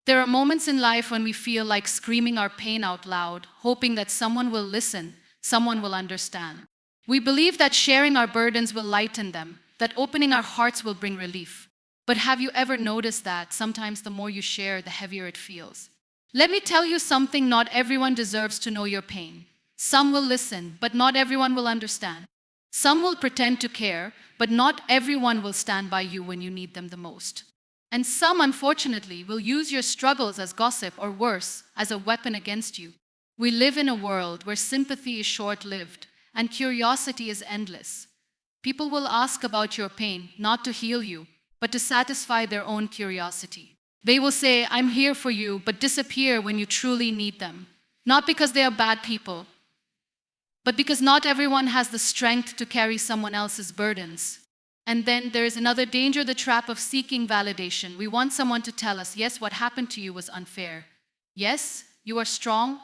There are moments in life when we feel like screaming our pain out loud, hoping that someone will listen, someone will understand. We believe that sharing our burdens will lighten them, that opening our hearts will bring relief. But have you ever noticed that sometimes the more you share, the heavier it feels? Let me tell you something, not everyone deserves to know your pain. Some will listen, but not everyone will understand. Some will pretend to care, but not everyone will stand by you when you need them the most. And some, unfortunately, will use your struggles as gossip or worse, as a weapon against you. We live in a world where sympathy is short-lived and curiosity is endless. People will ask about your pain, not to heal you, but to satisfy their own curiosity. They will say, "I'm here for you," but disappear when you truly need them. Not because they are bad people, but because not everyone has the strength to carry someone else's burdens. And then there is another danger, the trap of seeking validation. We want someone to tell us, yes, what happened to you was unfair. Yes, you are strong,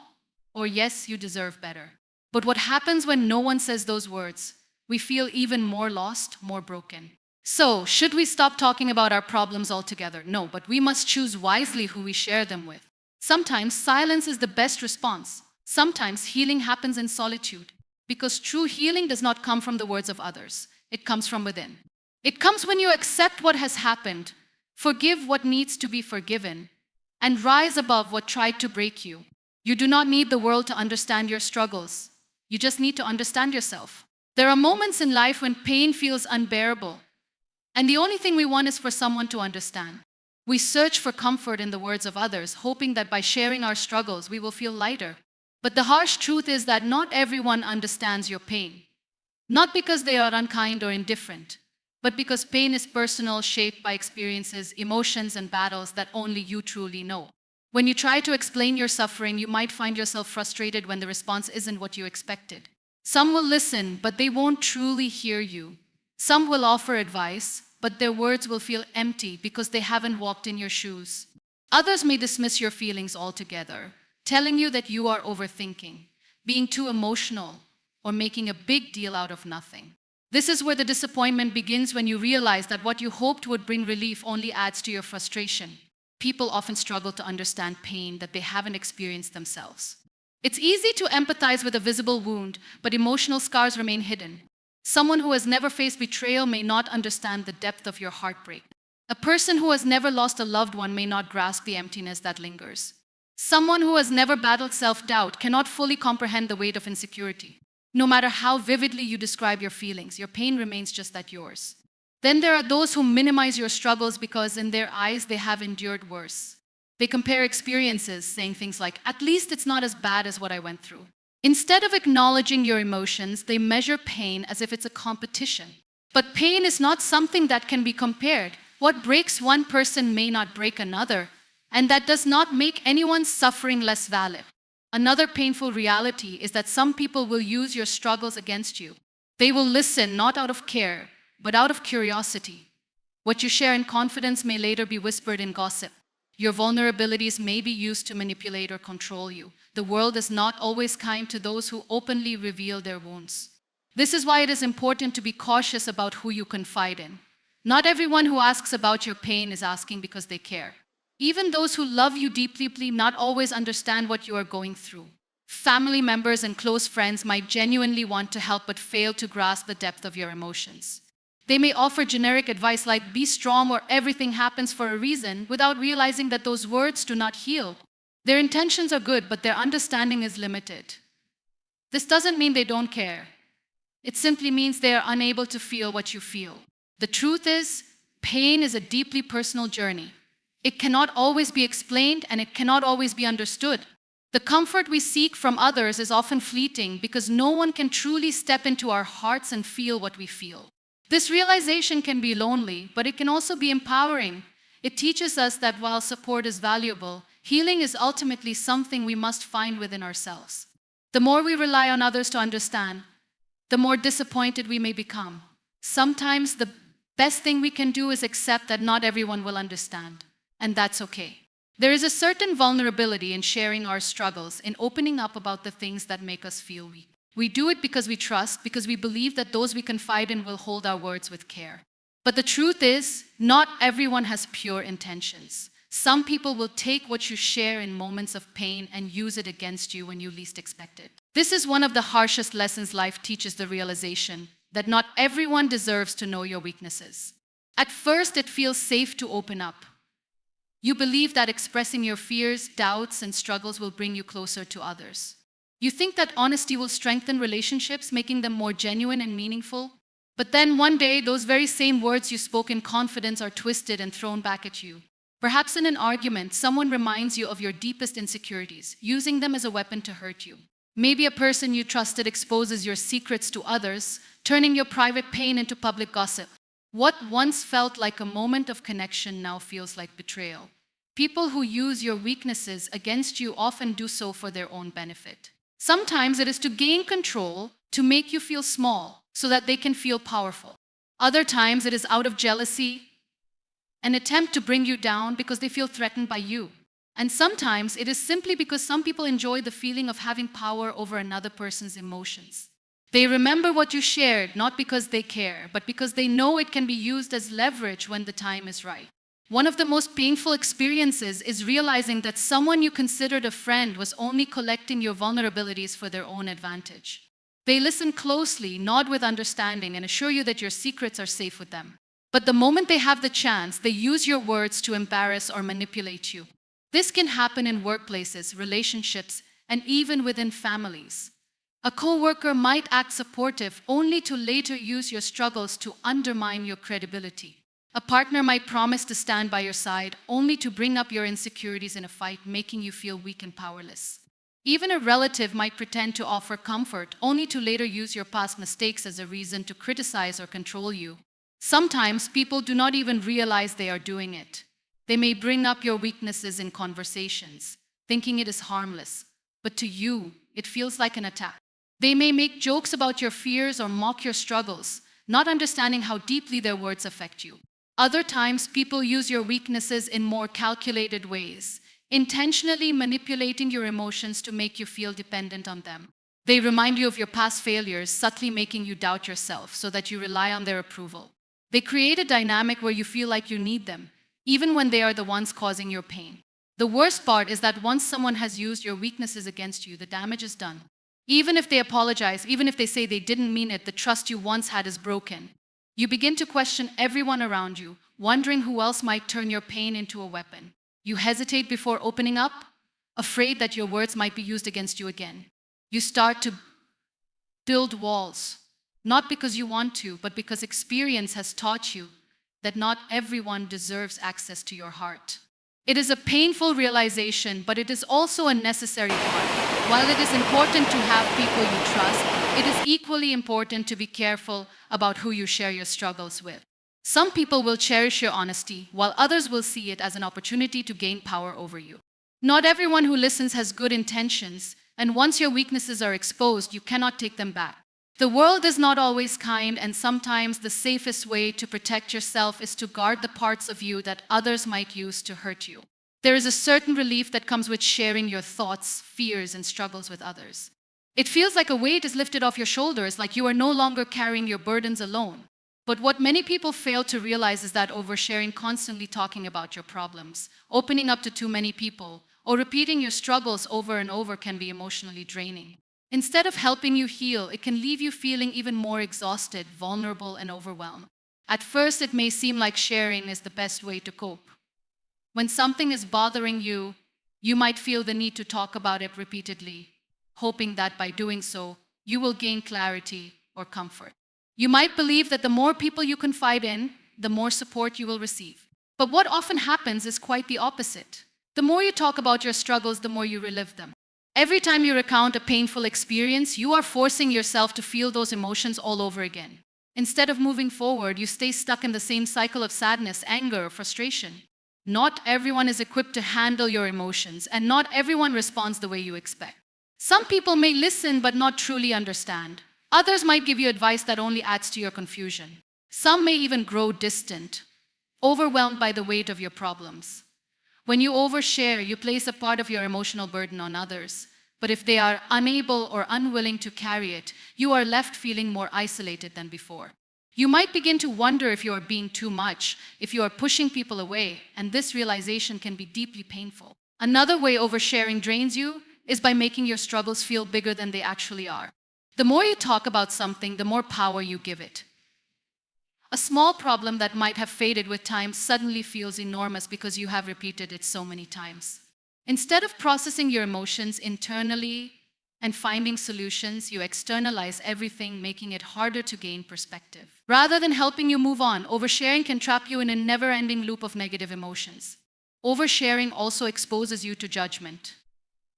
or yes, you deserve better. But what happens when no one says those words? We feel even more lost, more broken. So, should we stop talking about our problems altogether? No, but we must choose wisely who we share them with. Sometimes silence is the best response. Sometimes healing happens in solitude, because true healing does not come from the words of others. It comes from within. It comes when you accept what has happened, forgive what needs to be forgiven, and rise above what tried to break you. You do not need the world to understand your struggles. You just need to understand yourself. There are moments in life when pain feels unbearable, and the only thing we want is for someone to understand. We search for comfort in the words of others, hoping that by sharing our struggles, we will feel lighter. But the harsh truth is that not everyone understands your pain. Not because they are unkind or indifferent, but because pain is personal, shaped by experiences, emotions, and battles that only you truly know. When you try to explain your suffering, you might find yourself frustrated when the response isn't what you expected. Some will listen, but they won't truly hear you. Some will offer advice, but their words will feel empty because they haven't walked in your shoes. Others may dismiss your feelings altogether, telling you that you are overthinking, being too emotional, or making a big deal out of nothing. This is where the disappointment begins, when you realize that what you hoped would bring relief only adds to your frustration. People often struggle to understand pain that they haven't experienced themselves. It's easy to empathize with a visible wound, but emotional scars remain hidden. Someone who has never faced betrayal may not understand the depth of your heartbreak. A person who has never lost a loved one may not grasp the emptiness that lingers. Someone who has never battled self-doubt cannot fully comprehend the weight of insecurity. No matter how vividly you describe your feelings, your pain remains just that, yours. Then there are those who minimize your struggles because in their eyes they have endured worse. They compare experiences, saying things like, "At least it's not as bad as what I went through." Instead of acknowledging your emotions, they measure pain as if it's a competition. But pain is not something that can be compared. What breaks one person may not break another, and that does not make anyone's suffering less valid. Another painful reality is that some people will use your struggles against you. They will listen not out of care, but out of curiosity. What you share in confidence may later be whispered in gossip. Your vulnerabilities may be used to manipulate or control you. The world is not always kind to those who openly reveal their wounds. This is why it is important to be cautious about who you confide in. Not everyone who asks about your pain is asking because they care. Even those who love you deeply not always understand what you are going through. Family members and close friends might genuinely want to help but fail to grasp the depth of your emotions. They may offer generic advice like, "Be strong," or "Everything happens for a reason," without realizing that those words do not heal. Their intentions are good, but their understanding is limited. This doesn't mean they don't care. It simply means they are unable to feel what you feel. The truth is, pain is a deeply personal journey. It cannot always be explained, and it cannot always be understood. The comfort we seek from others is often fleeting because no one can truly step into our hearts and feel what we feel. This realization can be lonely, but it can also be empowering. It teaches us that while support is valuable, healing is ultimately something we must find within ourselves. The more we rely on others to understand, the more disappointed we may become. Sometimes the best thing we can do is accept that not everyone will understand, and that's okay. There is a certain vulnerability in sharing our struggles, in opening up about the things that make us feel weak. We do it because we trust, because we believe that those we confide in will hold our words with care. But the truth is, not everyone has pure intentions. Some people will take what you share in moments of pain and use it against you when you least expect it. This is one of the harshest lessons life teaches, the realization that not everyone deserves to know your weaknesses. At first, it feels safe to open up. You believe that expressing your fears, doubts, and struggles will bring you closer to others. You think that honesty will strengthen relationships, making them more genuine and meaningful. But then one day, those very same words you spoke in confidence are twisted and thrown back at you. Perhaps in an argument, someone reminds you of your deepest insecurities, using them as a weapon to hurt you. Maybe a person you trusted exposes your secrets to others, turning your private pain into public gossip. What once felt like a moment of connection now feels like betrayal. People who use your weaknesses against you often do so for their own benefit. Sometimes it is to gain control, to make you feel small, so that they can feel powerful. Other times it is out of jealousy, an attempt to bring you down because they feel threatened by you. And sometimes it is simply because some people enjoy the feeling of having power over another person's emotions. They remember what you shared, not because they care, but because they know it can be used as leverage when the time is right. One of the most painful experiences is realizing that someone you considered a friend was only collecting your vulnerabilities for their own advantage. They listen closely, nod with understanding, and assure you that your secrets are safe with them. But the moment they have the chance, they use your words to embarrass or manipulate you. This can happen in workplaces, relationships, and even within families. A coworker might act supportive only to later use your struggles to undermine your credibility. A partner might promise to stand by your side only to bring up your insecurities in a fight, making you feel weak and powerless. Even a relative might pretend to offer comfort only to later use your past mistakes as a reason to criticize or control you. Sometimes people do not even realize they are doing it. They may bring up your weaknesses in conversations, thinking it is harmless, but to you, it feels like an attack. They may make jokes about your fears or mock your struggles, not understanding how deeply their words affect you. Other times, people use your weaknesses in more calculated ways, intentionally manipulating your emotions to make you feel dependent on them. They remind you of your past failures, subtly making you doubt yourself so that you rely on their approval. They create a dynamic where you feel like you need them, even when they are the ones causing your pain. The worst part is that once someone has used your weaknesses against you, the damage is done. Even if they apologize, even if they say they didn't mean it, the trust you once had is broken. You begin to question everyone around you, wondering who else might turn your pain into a weapon. You hesitate before opening up, afraid that your words might be used against you again. You start to build walls, not because you want to, but because experience has taught you that not everyone deserves access to your heart. It is a painful realization, but it is also a necessary part. While it is important to have people you trust, it is equally important to be careful about who you share your struggles with. Some people will cherish your honesty, while others will see it as an opportunity to gain power over you. Not everyone who listens has good intentions, and once your weaknesses are exposed, you cannot take them back. The world is not always kind, and sometimes the safest way to protect yourself is to guard the parts of you that others might use to hurt you. There is a certain relief that comes with sharing your thoughts, fears, and struggles with others. It feels like a weight is lifted off your shoulders, like you are no longer carrying your burdens alone. But what many people fail to realize is that oversharing, constantly talking about your problems, opening up to too many people, or repeating your struggles over and over can be emotionally draining. Instead of helping you heal, it can leave you feeling even more exhausted, vulnerable, and overwhelmed. At first, it may seem like sharing is the best way to cope. When something is bothering you, you might feel the need to talk about it repeatedly, hoping that by doing so, you will gain clarity or comfort. You might believe that the more people you confide in, the more support you will receive. But what often happens is quite the opposite. The more you talk about your struggles, the more you relive them. Every time you recount a painful experience, you are forcing yourself to feel those emotions all over again. Instead of moving forward, you stay stuck in the same cycle of sadness, anger, or frustration. Not everyone is equipped to handle your emotions, and not everyone responds the way you expect. Some people may listen but not truly understand. Others might give you advice that only adds to your confusion. Some may even grow distant, overwhelmed by the weight of your problems. When you overshare, you place a part of your emotional burden on others. But if they are unable or unwilling to carry it, you are left feeling more isolated than before. You might begin to wonder if you are being too much, if you are pushing people away, and this realization can be deeply painful. Another way oversharing drains you is by making your struggles feel bigger than they actually are. The more you talk about something, the more power you give it. A small problem that might have faded with time suddenly feels enormous because you have repeated it so many times. Instead of processing your emotions internally and finding solutions, you externalize everything, making it harder to gain perspective. Rather than helping you move on, oversharing can trap you in a never-ending loop of negative emotions. Oversharing also exposes you to judgment.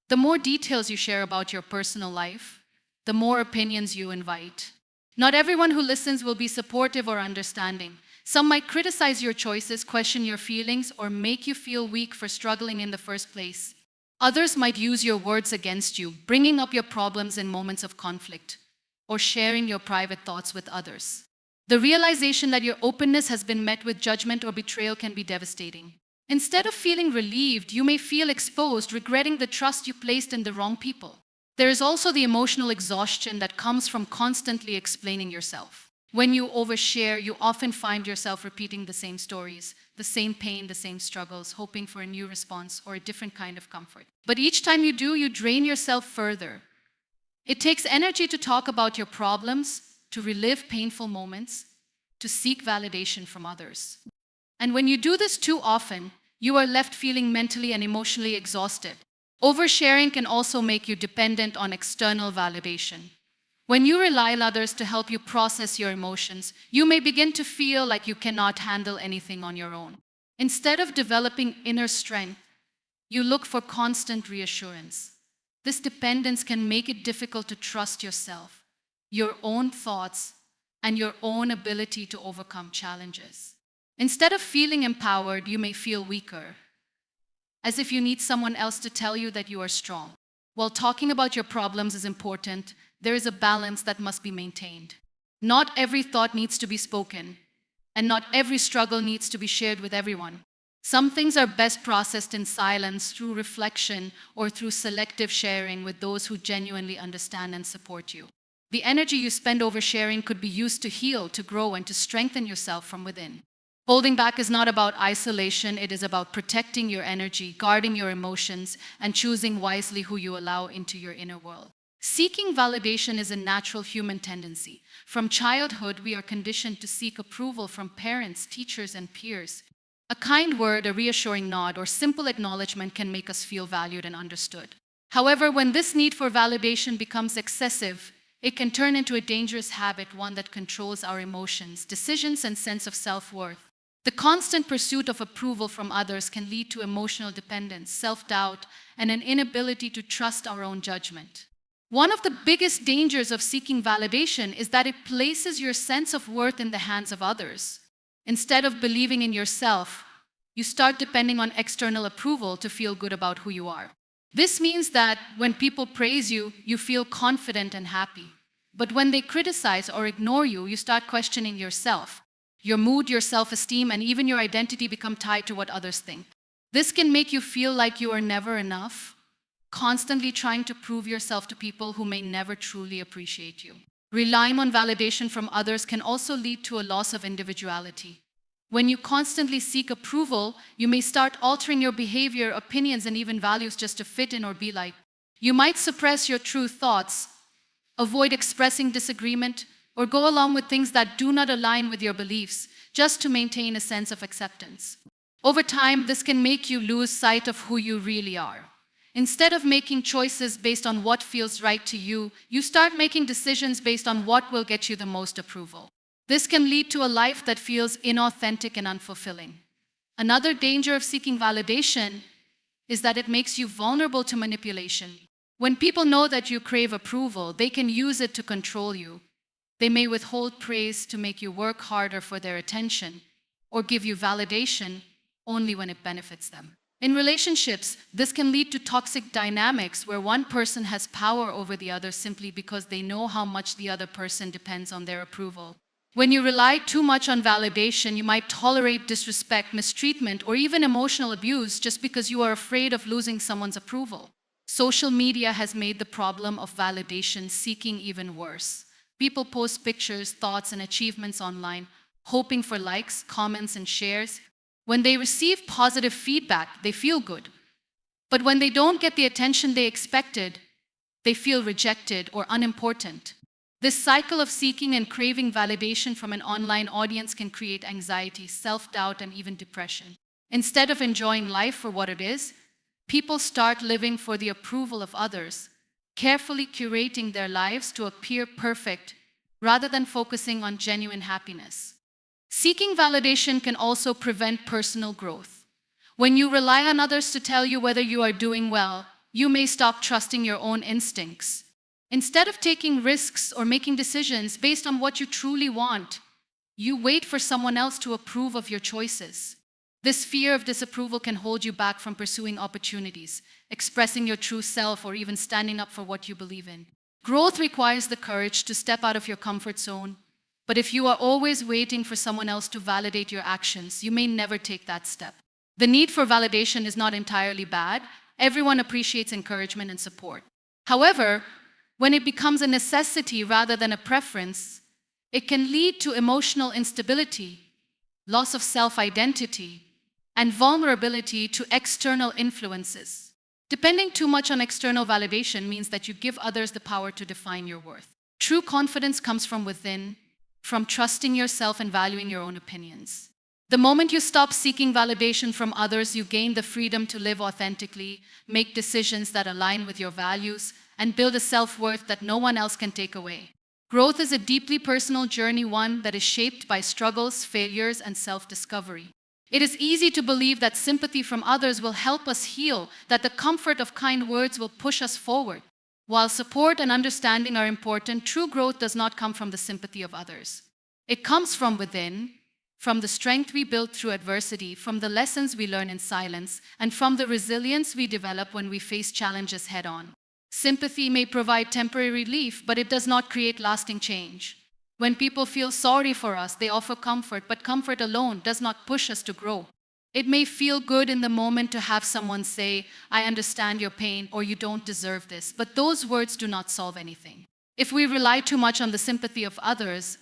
The more details you share about your personal life, the more opinions you invite. Not everyone who listens will be supportive or understanding. Some might criticize your choices, question your feelings, or make you feel weak for struggling in the first place. Others might use your words against you, bringing up your problems in moments of conflict, or sharing your private thoughts with others. The realization that your openness has been met with judgment or betrayal can be devastating. Instead of feeling relieved, you may feel exposed, regretting the trust you placed in the wrong people. There is also the emotional exhaustion that comes from constantly explaining yourself. When you overshare, you often find yourself repeating the same stories, the same pain, the same struggles, hoping for a new response or a different kind of comfort. But each time you do, you drain yourself further. It takes energy to talk about your problems, to relive painful moments, to seek validation from others. And when you do this too often, you are left feeling mentally and emotionally exhausted. Oversharing can also make you dependent on external validation. When you rely on others to help you process your emotions, you may begin to feel like you cannot handle anything on your own. Instead of developing inner strength, you look for constant reassurance. This dependence can make it difficult to trust yourself, your own thoughts, and your own ability to overcome challenges. Instead of feeling empowered, you may feel weaker, as if you need someone else to tell you that you are strong. While talking about your problems is important, there is a balance that must be maintained. Not every thought needs to be spoken, and not every struggle needs to be shared with everyone. Some things are best processed in silence, through reflection, or through selective sharing with those who genuinely understand and support you. The energy you spend oversharing could be used to heal, to grow, and to strengthen yourself from within. Holding back is not about isolation, it is about protecting your energy, guarding your emotions, and choosing wisely who you allow into your inner world. Seeking validation is a natural human tendency. From childhood, we are conditioned to seek approval from parents, teachers, and peers. A kind word, a reassuring nod, or simple acknowledgement can make us feel valued and understood. However, when this need for validation becomes excessive, it can turn into a dangerous habit, one that controls our emotions, decisions, and sense of self-worth. The constant pursuit of approval from others can lead to emotional dependence, self-doubt, and an inability to trust our own judgment. One of the biggest dangers of seeking validation is that it places your sense of worth in the hands of others. Instead of believing in yourself, you start depending on external approval to feel good about who you are. This means that when people praise you, you feel confident and happy. But when they criticize or ignore you, you start questioning yourself. Your mood, your self-esteem, and even your identity become tied to what others think. This can make you feel like you are never enough, constantly trying to prove yourself to people who may never truly appreciate you. Relying on validation from others can also lead to a loss of individuality. When you constantly seek approval, you may start altering your behavior, opinions, and even values just to fit in or be liked. You might suppress your true thoughts, avoid expressing disagreement, or go along with things that do not align with your beliefs, just to maintain a sense of acceptance. Over time, this can make you lose sight of who you really are. Instead of making choices based on what feels right to you, you start making decisions based on what will get you the most approval. This can lead to a life that feels inauthentic and unfulfilling. Another danger of seeking validation is that it makes you vulnerable to manipulation. When people know that you crave approval, they can use it to control you. They may withhold praise to make you work harder for their attention, or give you validation only when it benefits them. In relationships, this can lead to toxic dynamics where one person has power over the other simply because they know how much the other person depends on their approval. When you rely too much on validation, you might tolerate disrespect, mistreatment, or even emotional abuse just because you are afraid of losing someone's approval. Social media has made the problem of validation seeking even worse. People post pictures, thoughts, and achievements online, hoping for likes, comments, and shares. When they receive positive feedback, they feel good. But when they don't get the attention they expected, they feel rejected or unimportant. This cycle of seeking and craving validation from an online audience can create anxiety, self-doubt, and even depression. Instead of enjoying life for what it is, people start living for the approval of others, carefully curating their lives to appear perfect rather than focusing on genuine happiness. Seeking validation can also prevent personal growth. When you rely on others to tell you whether you are doing well, you may stop trusting your own instincts. Instead of taking risks or making decisions based on what you truly want, you wait for someone else to approve of your choices. This fear of disapproval can hold you back from pursuing opportunities, expressing your true self, or even standing up for what you believe in. Growth requires the courage to step out of your comfort zone, but if you are always waiting for someone else to validate your actions, you may never take that step. The need for validation is not entirely bad. Everyone appreciates encouragement and support. However, when it becomes a necessity rather than a preference, it can lead to emotional instability, loss of self-identity, and vulnerability to external influences. Depending too much on external validation means that you give others the power to define your worth. True confidence comes from within, from trusting yourself and valuing your own opinions. The moment you stop seeking validation from others, you gain the freedom to live authentically, make decisions that align with your values, and build a self-worth that no one else can take away. Growth is a deeply personal journey, one that is shaped by struggles, failures, and self-discovery. It is easy to believe that sympathy from others will help us heal, that the comfort of kind words will push us forward. While support and understanding are important, true growth does not come from the sympathy of others. It comes from within, from the strength we build through adversity, from the lessons we learn in silence, and from the resilience we develop when we face challenges head-on. Sympathy may provide temporary relief, but it does not create lasting change. When people feel sorry for us, they offer comfort, but comfort alone does not push us to grow. It may feel good in the moment to have someone say, "I understand your pain," or "You don't deserve this," but those words do not solve anything. If we rely too much on the sympathy of others,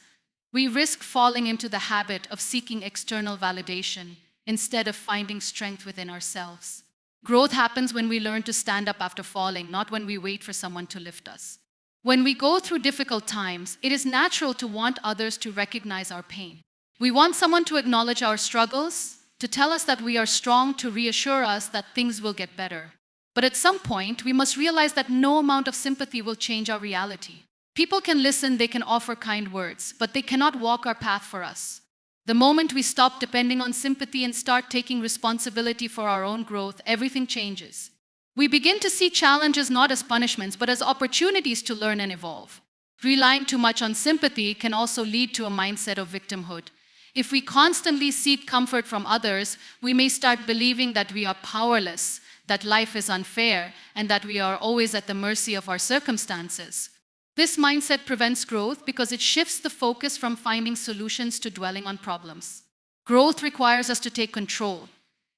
we risk falling into the habit of seeking external validation instead of finding strength within ourselves. Growth happens when we learn to stand up after falling, not when we wait for someone to lift us. When we go through difficult times, it is natural to want others to recognize our pain. We want someone to acknowledge our struggles, to tell us that we are strong, to reassure us that things will get better. But at some point, we must realize that no amount of sympathy will change our reality. People can listen, they can offer kind words, but they cannot walk our path for us. The moment we stop depending on sympathy and start taking responsibility for our own growth, everything changes. We begin to see challenges not as punishments, but as opportunities to learn and evolve. Relying too much on sympathy can also lead to a mindset of victimhood. If we constantly seek comfort from others, we may start believing that we are powerless, that life is unfair, and that we are always at the mercy of our circumstances. This mindset prevents growth because it shifts the focus from finding solutions to dwelling on problems. Growth requires us to take control,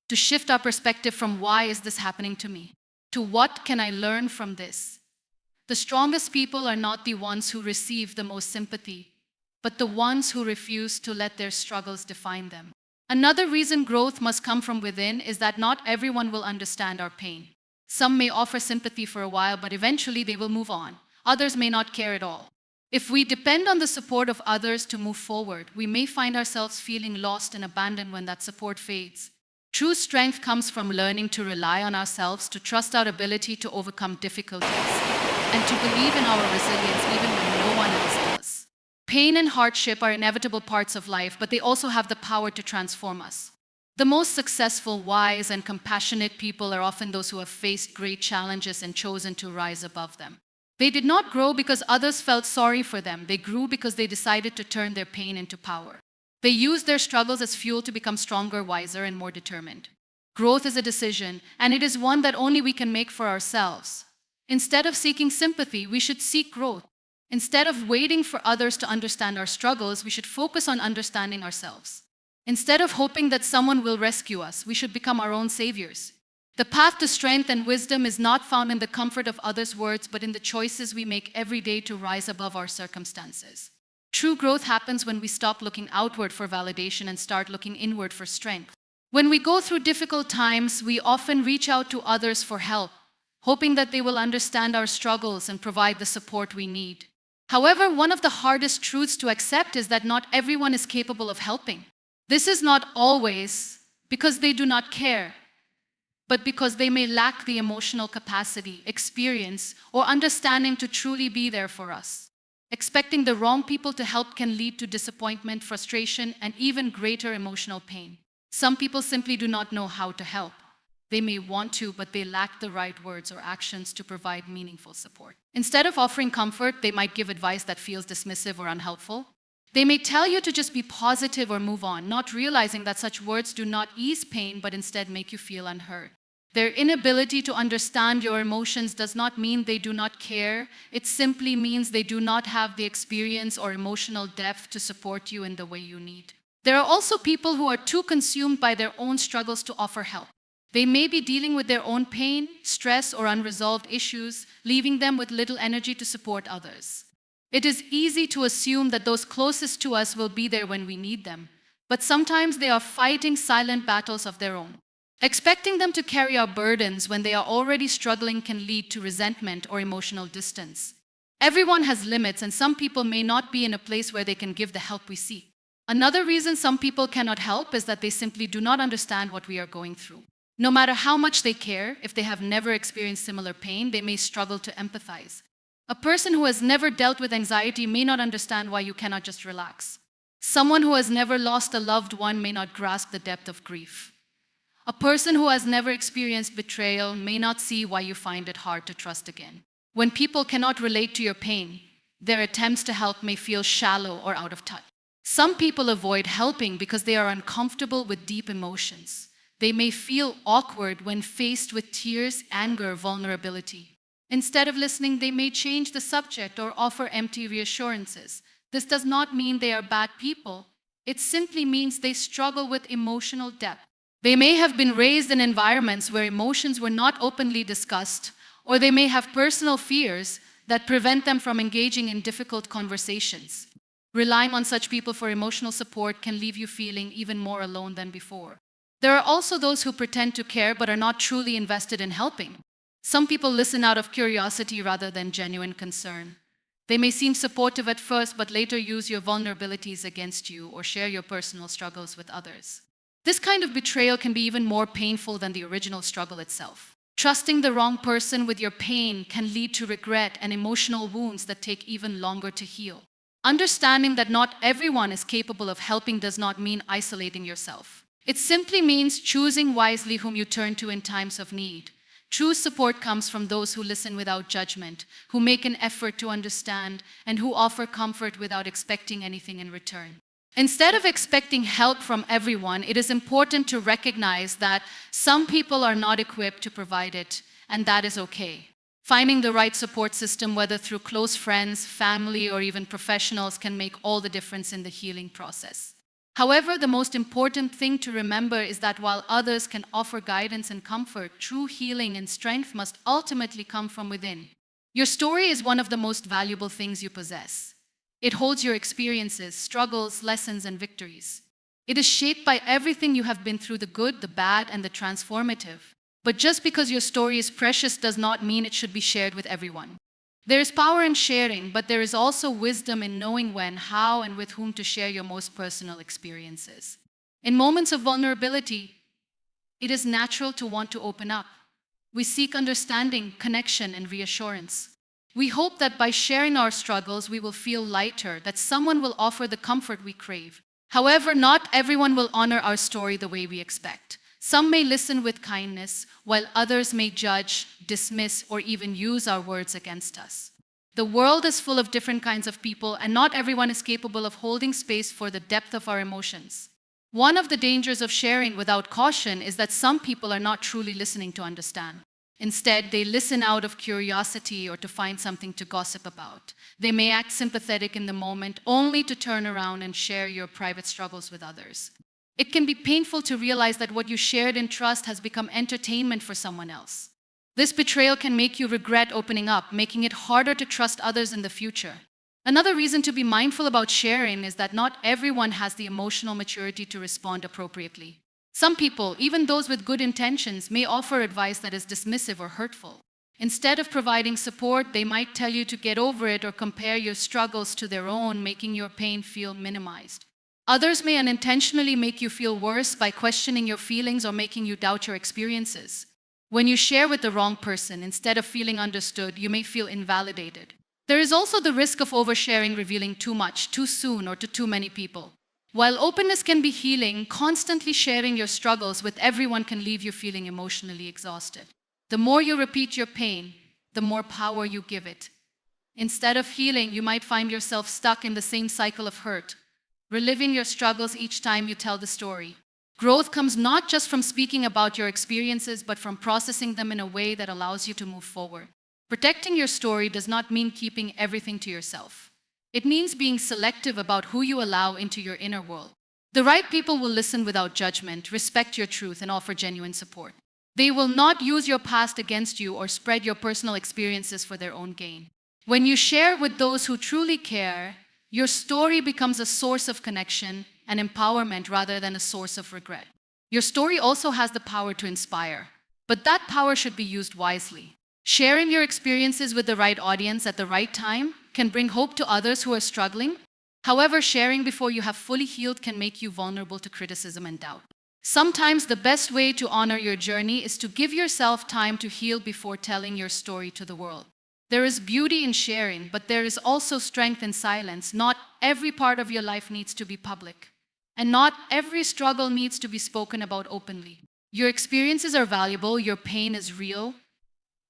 to shift our perspective from "why is this happening to me?" to "what can I learn from this?" The strongest people are not the ones who receive the most sympathy, but the ones who refuse to let their struggles define them. Another reason growth must come from within is that not everyone will understand our pain. Some may offer sympathy for a while, but eventually they will move on. Others may not care at all. If we depend on the support of others to move forward, we may find ourselves feeling lost and abandoned when that support fades. True strength comes from learning to rely on ourselves, to trust our ability to overcome difficulties, and to believe in our resilience even when no one else does. Pain and hardship are inevitable parts of life, but they also have the power to transform us. The most successful, wise, and compassionate people are often those who have faced great challenges and chosen to rise above them. They did not grow because others felt sorry for them. They grew because they decided to turn their pain into power. They used their struggles as fuel to become stronger, wiser, and more determined. Growth is a decision, and it is one that only we can make for ourselves. Instead of seeking sympathy, we should seek growth. Instead of waiting for others to understand our struggles, we should focus on understanding ourselves. Instead of hoping that someone will rescue us, we should become our own saviors. The path to strength and wisdom is not found in the comfort of others' words, but in the choices we make every day to rise above our circumstances. True growth happens when we stop looking outward for validation and start looking inward for strength. When we go through difficult times, we often reach out to others for help, hoping that they will understand our struggles and provide the support we need. However, one of the hardest truths to accept is that not everyone is capable of helping. This is not always because they do not care, but because they may lack the emotional capacity, experience, or understanding to truly be there for us. Expecting the wrong people to help can lead to disappointment, frustration, and even greater emotional pain. Some people simply do not know how to help. They may want to, but they lack the right words or actions to provide meaningful support. Instead of offering comfort, they might give advice that feels dismissive or unhelpful. They may tell you to just be positive or move on, not realizing that such words do not ease pain, but instead make you feel unheard. Their inability to understand your emotions does not mean they do not care. It simply means they do not have the experience or emotional depth to support you in the way you need. There are also people who are too consumed by their own struggles to offer help. They may be dealing with their own pain, stress, or unresolved issues, leaving them with little energy to support others. It is easy to assume that those closest to us will be there when we need them, but sometimes they are fighting silent battles of their own. Expecting them to carry our burdens when they are already struggling can lead to resentment or emotional distance. Everyone has limits, and some people may not be in a place where they can give the help we seek. Another reason some people cannot help is that they simply do not understand what we are going through. No matter how much they care, if they have never experienced similar pain, they may struggle to empathize. A person who has never dealt with anxiety may not understand why you cannot just relax. Someone who has never lost a loved one may not grasp the depth of grief. A person who has never experienced betrayal may not see why you find it hard to trust again. When people cannot relate to your pain, their attempts to help may feel shallow or out of touch. Some people avoid helping because they are uncomfortable with deep emotions. They may feel awkward when faced with tears, anger, vulnerability. Instead of listening, they may change the subject or offer empty reassurances. This does not mean they are bad people. It simply means they struggle with emotional depth. They may have been raised in environments where emotions were not openly discussed, or they may have personal fears that prevent them from engaging in difficult conversations. Relying on such people for emotional support can leave you feeling even more alone than before. There are also those who pretend to care but are not truly invested in helping. Some people listen out of curiosity rather than genuine concern. They may seem supportive at first, but later use your vulnerabilities against you or share your personal struggles with others. This kind of betrayal can be even more painful than the original struggle itself. Trusting the wrong person with your pain can lead to regret and emotional wounds that take even longer to heal. Understanding that not everyone is capable of helping does not mean isolating yourself. It simply means choosing wisely whom you turn to in times of need. True support comes from those who listen without judgment, who make an effort to understand, and who offer comfort without expecting anything in return. Instead of expecting help from everyone, it is important to recognize that some people are not equipped to provide it, and that is okay. Finding the right support system, whether through close friends, family, or even professionals, can make all the difference in the healing process. However, the most important thing to remember is that while others can offer guidance and comfort, true healing and strength must ultimately come from within. Your story is one of the most valuable things you possess. It holds your experiences, struggles, lessons, and victories. It is shaped by everything you have been through, the good, the bad, and the transformative. But just because your story is precious does not mean it should be shared with everyone. There is power in sharing, but there is also wisdom in knowing when, how, and with whom to share your most personal experiences. In moments of vulnerability, it is natural to want to open up. We seek understanding, connection, and reassurance. We hope that by sharing our struggles, we will feel lighter, that someone will offer the comfort we crave. However, not everyone will honor our story the way we expect. Some may listen with kindness, while others may judge, dismiss, or even use our words against us. The world is full of different kinds of people, and not everyone is capable of holding space for the depth of our emotions. One of the dangers of sharing without caution is that some people are not truly listening to understand. Instead, they listen out of curiosity or to find something to gossip about. They may act sympathetic in the moment, only to turn around and share your private struggles with others. It can be painful to realize that what you shared in trust has become entertainment for someone else. This betrayal can make you regret opening up, making it harder to trust others in the future. Another reason to be mindful about sharing is that not everyone has the emotional maturity to respond appropriately. Some people, even those with good intentions, may offer advice that is dismissive or hurtful. Instead of providing support, they might tell you to get over it or compare your struggles to their own, making your pain feel minimized. Others may unintentionally make you feel worse by questioning your feelings or making you doubt your experiences. When you share with the wrong person, instead of feeling understood, you may feel invalidated. There is also the risk of oversharing, revealing too much, too soon, or to too many people. While openness can be healing, constantly sharing your struggles with everyone can leave you feeling emotionally exhausted. The more you repeat your pain, the more power you give it. Instead of healing, you might find yourself stuck in the same cycle of hurt, reliving your struggles each time you tell the story. Growth comes not just from speaking about your experiences, but from processing them in a way that allows you to move forward. Protecting your story does not mean keeping everything to yourself. It means being selective about who you allow into your inner world. The right people will listen without judgment, respect your truth, and offer genuine support. They will not use your past against you or spread your personal experiences for their own gain. When you share with those who truly care, your story becomes a source of connection and empowerment rather than a source of regret. Your story also has the power to inspire, but that power should be used wisely. Sharing your experiences with the right audience at the right time can bring hope to others who are struggling. However, sharing before you have fully healed can make you vulnerable to criticism and doubt. Sometimes the best way to honor your journey is to give yourself time to heal before telling your story to the world. There is beauty in sharing, but there is also strength in silence. Not every part of your life needs to be public, and not every struggle needs to be spoken about openly. Your experiences are valuable, your pain is real,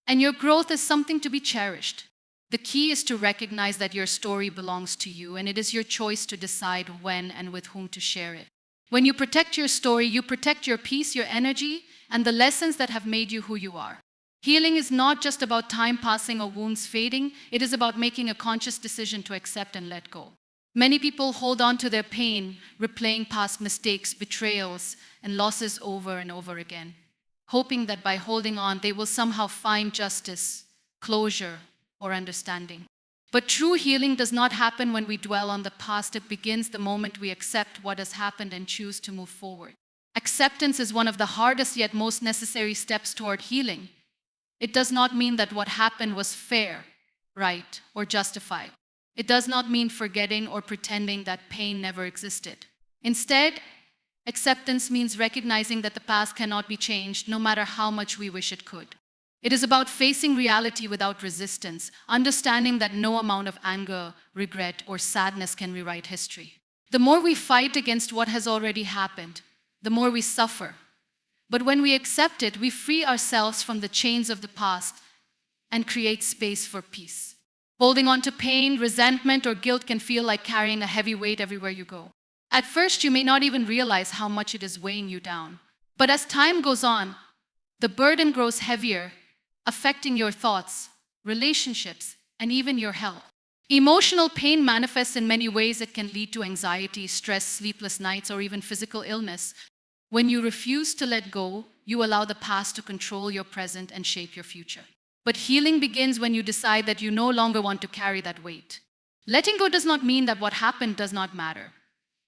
and your growth is something to be cherished. The key is to recognize that your story belongs to you, and it is your choice to decide when and with whom to share it. When you protect your story, you protect your peace, your energy, and the lessons that have made you who you are. Healing is not just about time passing or wounds fading, it is about making a conscious decision to accept and let go. Many people hold on to their pain, replaying past mistakes, betrayals, and losses over and over again, hoping that by holding on, they will somehow find justice, closure, or understanding. But true healing does not happen when we dwell on the past. It begins the moment we accept what has happened and choose to move forward. Acceptance is one of the hardest yet most necessary steps toward healing. It does not mean that what happened was fair, right, or justified. It does not mean forgetting or pretending that pain never existed. Instead, acceptance means recognizing that the past cannot be changed, no matter how much we wish it could. It is about facing reality without resistance, understanding that no amount of anger, regret, or sadness can rewrite history. The more we fight against what has already happened, the more we suffer. But when we accept it, we free ourselves from the chains of the past and create space for peace. Holding on to pain, resentment, or guilt can feel like carrying a heavy weight everywhere you go. At first, you may not even realize how much it is weighing you down. But as time goes on, the burden grows heavier, affecting your thoughts, relationships, and even your health. Emotional pain manifests in many ways. It can lead to anxiety, stress, sleepless nights, or even physical illness. When you refuse to let go, you allow the past to control your present and shape your future. But healing begins when you decide that you no longer want to carry that weight. Letting go does not mean that what happened does not matter.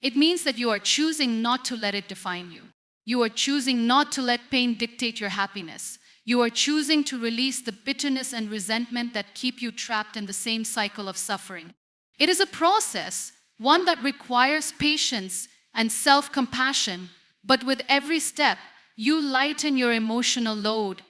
It means that you are choosing not to let it define you. You are choosing not to let pain dictate your happiness. You are choosing to release the bitterness and resentment that keep you trapped in the same cycle of suffering. It is a process, one that requires patience and self-compassion, but with every step, you lighten your emotional load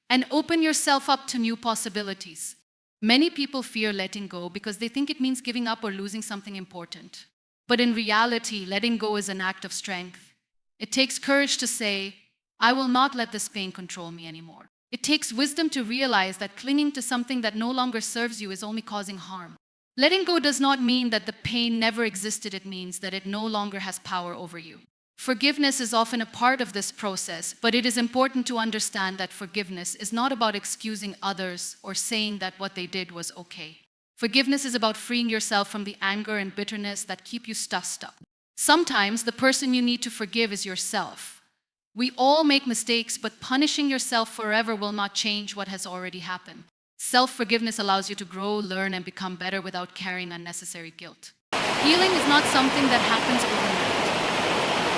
and open yourself up to new possibilities. Many people fear letting go because they think it means giving up or losing something important. But in reality, letting go is an act of strength. It takes courage to say, I will not let this pain control me anymore. It takes wisdom to realize that clinging to something that no longer serves you is only causing harm. Letting go does not mean that the pain never existed. It means that it no longer has power over you. Forgiveness is often a part of this process, but it is important to understand that forgiveness is not about excusing others or saying that what they did was okay. Forgiveness is about freeing yourself from the anger and bitterness that keep you stuck. Sometimes the person you need to forgive is yourself. We all make mistakes, but punishing yourself forever will not change what has already happened. Self-forgiveness allows you to grow, learn, and become better without carrying unnecessary guilt. Healing is not something that happens overnight.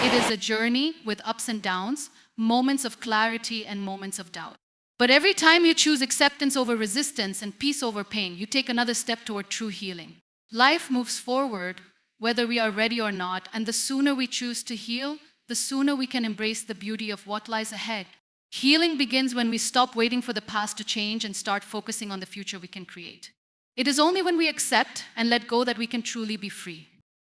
It is a journey with ups and downs, moments of clarity and moments of doubt. But every time you choose acceptance over resistance and peace over pain, you take another step toward true healing. Life moves forward, whether we are ready or not, and the sooner we choose to heal, the sooner we can embrace the beauty of what lies ahead. Healing begins when we stop waiting for the past to change and start focusing on the future we can create. It is only when we accept and let go that we can truly be free.